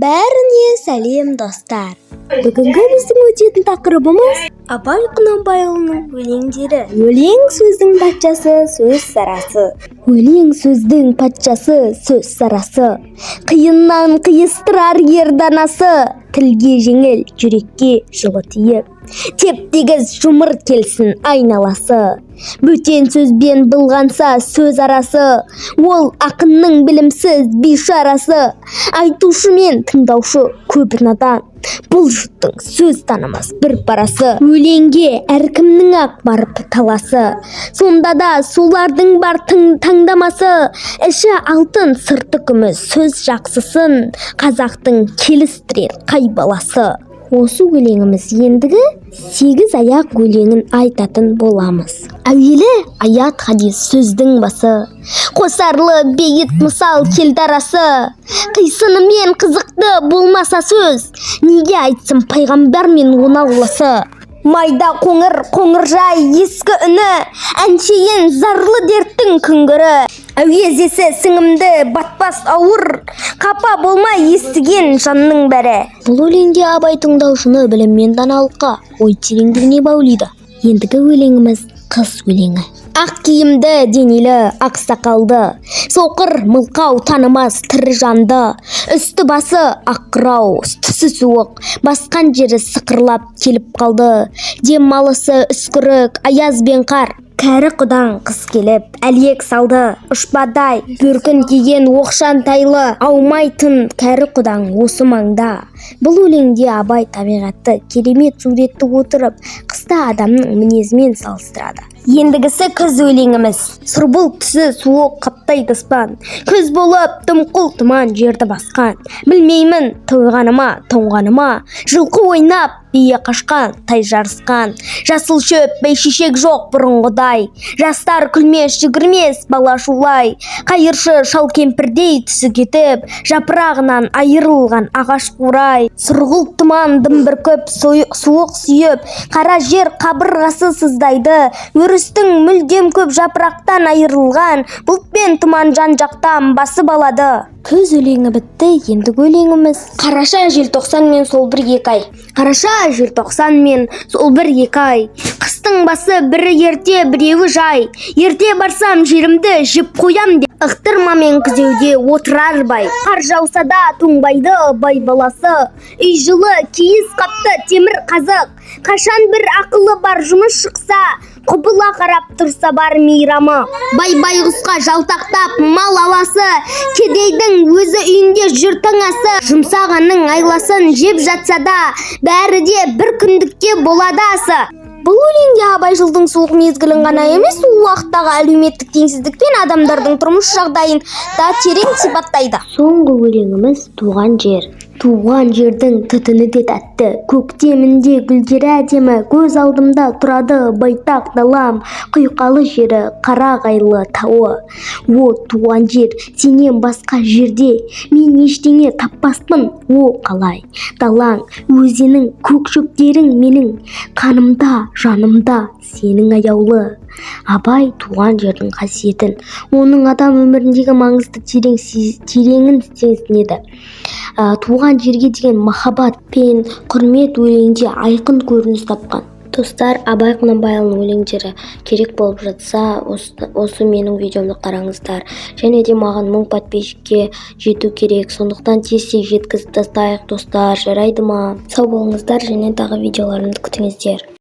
Бәріне сәлем достар. Бүгінгі біздің өтетін тақырыбымыз Абай Құнанбайұлының өлеңдері. Өлең сөздің патшасы, сөз сарасы. Өлең сөздің патшасы, сөз сарасы. Қиыннан қиыстырар ер данасы, тілге жеңіл, жүрекке жылы тиіп. Теп-тегіс жұмыр келсін айналасы. Бөтен сөзбен былғанса сөз арасы, ол ақынның білімсіз бейшарасы. Айтушы мен тыңдаушы көп надан, бұл жұрттың сөз танымас бір парасы. Өлеңге әркімнің ақ барып таласы, сонда да солардың бар таңдамасы. Іші алтын, сырты күміс, сөз жақсысын қазақтың келістірер қай баласы. Осы өлеңіміз ендігі 8 аяқ өлеңін айтатын боламыз. Әуелі аят хадис сөздің басы, қосарлы бейіт мысал келдарасы. Қисынымен қызықты болмаса сөз, неге айтсын пайғамбар мен онаулысы. Майда қоңыр жай ескі үні, әншейін зарлы дерттің күңгірі. Әуезесі сіңімді батпас ауыр, қапа болмай естіген жанның бәрі. Бұл өлеңде Абай тыңдаушыны білім мен даналыққа, ой тереңдігіне баулиды. Ендігі өлеңіміз қыз өлеңі. Ақ киімді денелі, ақ сақалды, соқыр мылқау танымас тірі жанды. Үсті басы аққырау, түсі суық, басқан жері сықырлап келіп қалды. Демалысы үскірік, аяз бен қар. Кәрі құдан қыз келіп, әлек салды. Ұшпадай, бөркін киген оқшан тайлы, аумайтын кәрі құдан осы маңда. Бұл өлеңде Абай табиғатты керемет суретті отырып, қыста адамның мінезімен салыстырады. Ендігісі күз өлеңіміз. Сұрбыл түсі суық қаптайды аспан, күз болып дымқыл тұман жерді басқан. Білмеймін тойғаныма, тоңғаныма, жылқы ойнап бие қашқан, тай жарысқан. Жасыл шөп, бәйшешек жоқ бұрынғыдай, жастар күлмес, жүгірмес, бала шулай. Қайыршы шал кемпірдей түсі кетіп, жапырағынан айырылған ағаш қурай. Сұрғылт тұман дым бүркіп, суық сүйіп, қара жер қабырғасы сыздайды. Өрістің мүлдем көп жапырақтан айырылған, бұлт пен тұман жан-жақтан басып алады. Күз өлеңі бітті, ендігі өлеңіміз қараша, желтоқсан мен сол 1-2 ай. Қараша, желтоқсан мен сол 1-2 ай. Қыстың басы бірі ерте, біреуі жай. Ерте барсам жерімді жеп қоям деп, ықтырмамен күзеуде отырар бай. Қар жауса да тоңбайды бай баласы, үй жылы киіз қапты темір қазық. Қашан бір ақылы бар жұмыс шықса, құбыла қарап тұрса бар мейрамы. Бай-байғұсқа жалтақтап мал аласы, кедейдің өзі үйінде жүр таңасы. Жұмсағанның айласын жеп жатса да, бәрі де бір күндікке болады асы. Бұл өлеңде Абай жылдың суық мезгілін ғана емес, сол уақыттағы әлеуметтік теңсіздік пен адамдардың тұрмыс жағдайын да терең сипаттайды. Соңғы өлеңіміз туған жер. Туған жердің түтіні де тәтті, көктемінде гүлдері әдемі, көз алдымда тұрады байтақ далам, құйқалы жері, қарағайлы тауы. О, туған жер, сенен басқа жерде мен ештеңе таппаспын, о қалай. Далаң, өзенің, көк шөптерің менің, қанымда, жанымда сенің аяулы. Абай туған жердің қасиетін, оның адам өміріндегі маңызды тереңін сезінеді. Туған жерге деген махаббат пен құрмет өлеңде айқын көрініс тапқан. Достар, Абай Құнанбайұлының өлеңдері керек болып жатса, осы менің видеомды қараңыздар. Және де маған 1000 подписчикке жету керек, сондықтан тез-тез жеткізіп тастайық достар, жарайды ма? Сау болыңыздар, және тағы видеоларымды күтіңіздер.